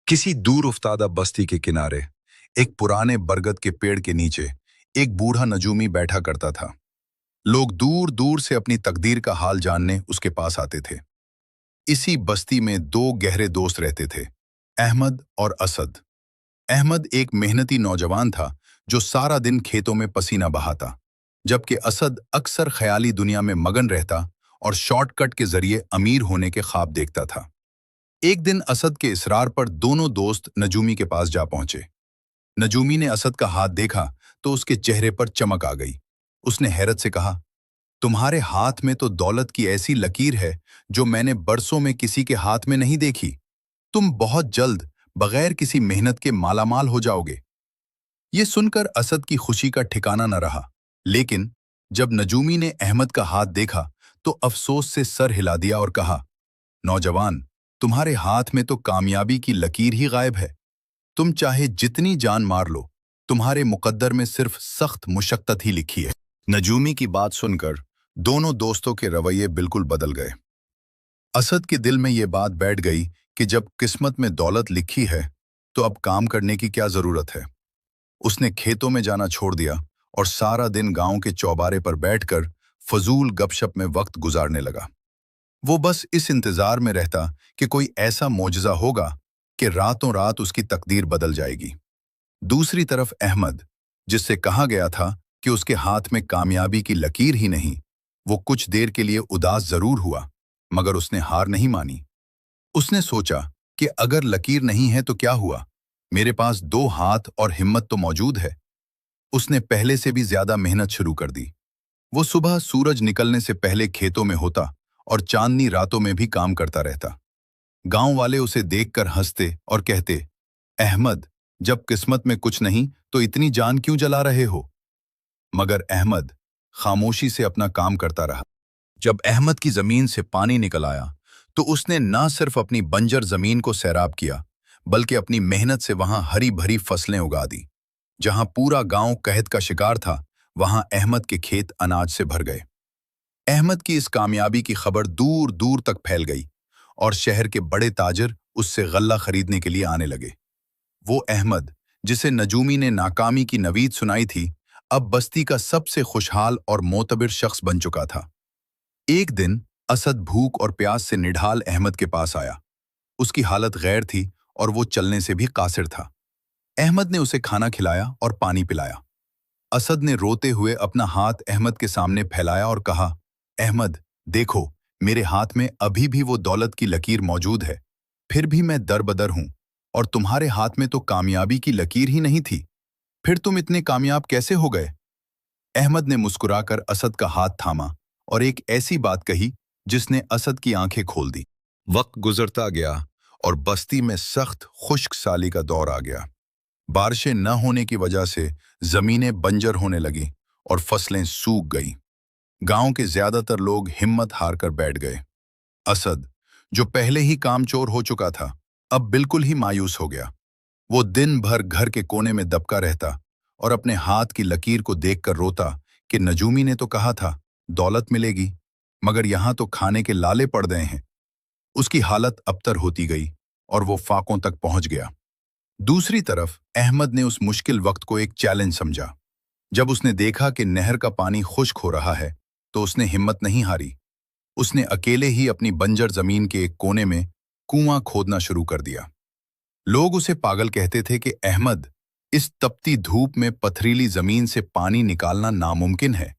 किसी दूर उफ्तादा बस्ती के किनारे एक पुराने बरगद के पेड़ के नीचे एक बूढ़ा नजूमी बैठा करता था। लोग दूर दूर से अपनी तकदीर का हाल जानने उसके पास आते थे। इसी बस्ती में दो गहरे दोस्त रहते थे, अहमद और असद। अहमद एक मेहनती नौजवान था जो सारा दिन खेतों में पसीना बहाता, जबकि असद अक्सर ख्याली दुनिया में मगन रहता और शॉर्टकट के जरिए अमीर होने के ख्वाब देखता था। एक दिन असद के इसरार पर दोनों दोस्त नजूमी के पास जा पहुंचे। नजूमी ने असद का हाथ देखा तो उसके चेहरे पर चमक आ गई। उसने हैरत से कहा, तुम्हारे हाथ में तो दौलत की ऐसी लकीर है जो मैंने बरसों में किसी के हाथ में नहीं देखी। तुम बहुत जल्द बगैर किसी मेहनत के मालामाल हो जाओगे। ये सुनकर असद की खुशी का ठिकाना न रहा, लेकिन जब नजूमी ने अहमद का हाथ देखा तो अफसोस से सर हिला दिया और कहा, नौजवान, तुम्हारे हाथ में तो कामयाबी की लकीर ही गायब है। तुम चाहे जितनी जान मार लो, तुम्हारे मुकद्दर में सिर्फ सख्त मुशक्कत ही लिखी है। नजूमी की बात सुनकर दोनों दोस्तों के रवैये बिल्कुल बदल गए। असद के दिल में ये बात बैठ गई कि जब किस्मत में दौलत लिखी है तो अब काम करने की क्या जरूरत है। उसने खेतों में जाना छोड़ दिया और सारा दिन गांव के चौबारे पर बैठकर फजूल गपशप में वक्त गुजारने लगा। वो बस इस इंतजार में रहता कि कोई ऐसा मोजज़ा होगा कि रातों रात उसकी तकदीर बदल जाएगी। दूसरी तरफ अहमद, जिससे कहा गया था कि उसके हाथ में कामयाबी की लकीर ही नहीं, वो कुछ देर के लिए उदास जरूर हुआ, मगर उसने हार नहीं मानी। उसने सोचा कि अगर लकीर नहीं है तो क्या हुआ, मेरे पास दो हाथ और हिम्मत तो मौजूद है। उसने पहले से भी ज्यादा मेहनत शुरू कर दी। वो सुबह सूरज निकलने से पहले खेतों में होता और चांदनी रातों में भी काम करता रहता। गांव वाले उसे देखकर हंसते और कहते, अहमद, जब किस्मत में कुछ नहीं तो इतनी जान क्यों जला रहे हो। मगर अहमद खामोशी से अपना काम करता रहा। जब अहमद की जमीन से पानी निकल आया तो उसने न सिर्फ अपनी बंजर जमीन को सैराब किया, बल्कि अपनी मेहनत से वहां हरी भरी फसलें उगा दी। जहां पूरा गांव कहत का शिकार था, वहां अहमद के खेत अनाज से भर गए। अहमद की इस कामयाबी की खबर दूर दूर तक फैल गई और शहर के बड़े ताजिर उससे गल्ला खरीदने के लिए आने लगे। वो अहमद, जिसे नजूमी ने नाकामी की नवीद सुनाई थी, अब बस्ती का सबसे खुशहाल और मोतबिर शख्स बन चुका था। एक दिन असद भूख और प्यास से निढाल अहमद के पास आया। उसकी हालत गैर थी और वो चलने से भी कासिर था। अहमद ने उसे खाना खिलाया और पानी पिलाया। असद ने रोते हुए अपना हाथ अहमद के सामने फैलाया और कहा, अहमद, देखो, मेरे हाथ में अभी भी वो दौलत की लकीर मौजूद है, फिर भी मैं दरबदर हूं, और तुम्हारे हाथ में तो कामयाबी की लकीर ही नहीं थी। फिर तुम इतने कामयाब कैसे हो गए। अहमद ने मुस्कुराकर असद का हाथ थामा और एक ऐसी बात कही जिसने असद की आंखें खोल दी। वक्त गुजरता गया और बस्ती में सख्त खुश्क साली का दौर आ गया। बारिशें न होने की वजह से जमीनें बंजर होने लगी और फसलें सूख गईं। गांव के ज्यादातर लोग हिम्मत हार कर बैठ गए। असद, जो पहले ही कामचोर हो चुका था, अब बिल्कुल ही मायूस हो गया। वो दिन भर घर के कोने में दबका रहता और अपने हाथ की लकीर को देखकर रोता कि नजूमी ने तो कहा था दौलत मिलेगी, मगर यहां तो खाने के लाले पड़ गए हैं। उसकी हालत अबतर होती गई और वो फाकों तक पहुंच गया। दूसरी तरफ अहमद ने उस मुश्किल वक्त को एक चैलेंज समझा। जब उसने देखा कि नहर का पानी खुश्क हो रहा है तो उसने हिम्मत नहीं हारी। उसने अकेले ही अपनी बंजर जमीन के एक कोने में कुआं खोदना शुरू कर दिया। लोग उसे पागल कहते थे कि अहमद, इस तपती धूप में पथरीली जमीन से पानी निकालना नामुमकिन है।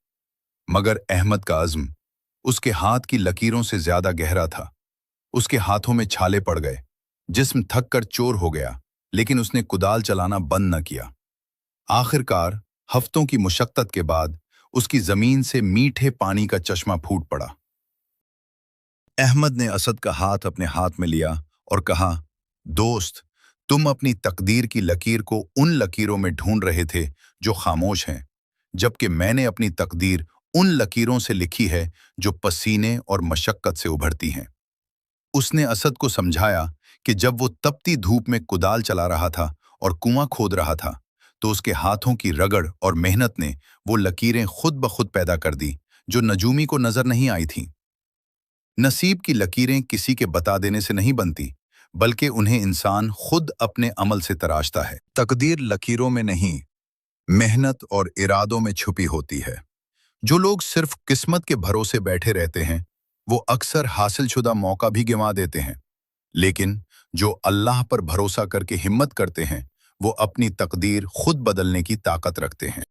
मगर अहमद का अज़्म उसके हाथ की लकीरों से ज्यादा गहरा था। उसके हाथों में छाले पड़ गए, जिस्म थक कर चोर हो गया, लेकिन उसने कुदाल चलाना बंद न किया। आखिरकार हफ्तों की मुशक्कत के बाद उसकी जमीन से मीठे पानी का चश्मा फूट पड़ा। अहमद ने असद का हाथ अपने हाथ में लिया और कहा, दोस्त, तुम अपनी तकदीर की लकीर को उन लकीरों में ढूंढ रहे थे जो खामोश हैं, जबकि मैंने अपनी तकदीर उन लकीरों से लिखी है जो पसीने और मशक्कत से उभरती हैं। उसने असद को समझाया कि जब वो तपती धूप में कुदाल चला रहा था और कुआं खोद रहा था, तो उसके हाथों की रगड़ और मेहनत ने वो लकीरें खुद ब खुद पैदा कर दी जो नजूमी को नजर नहीं आई थीं। नसीब की लकीरें किसी के बता देने से नहीं बनती, बल्कि उन्हें इंसान खुद अपने अमल से तराशता है। तकदीर लकीरों में नहीं, मेहनत और इरादों में छुपी होती है। जो लोग सिर्फ किस्मत के भरोसे बैठे रहते हैं, वो अक्सर हासिलशुदा मौका भी गंवा देते हैं। लेकिन जो अल्लाह पर भरोसा करके हिम्मत करते हैं, वो अपनी तकदीर खुद बदलने की ताकत रखते हैं।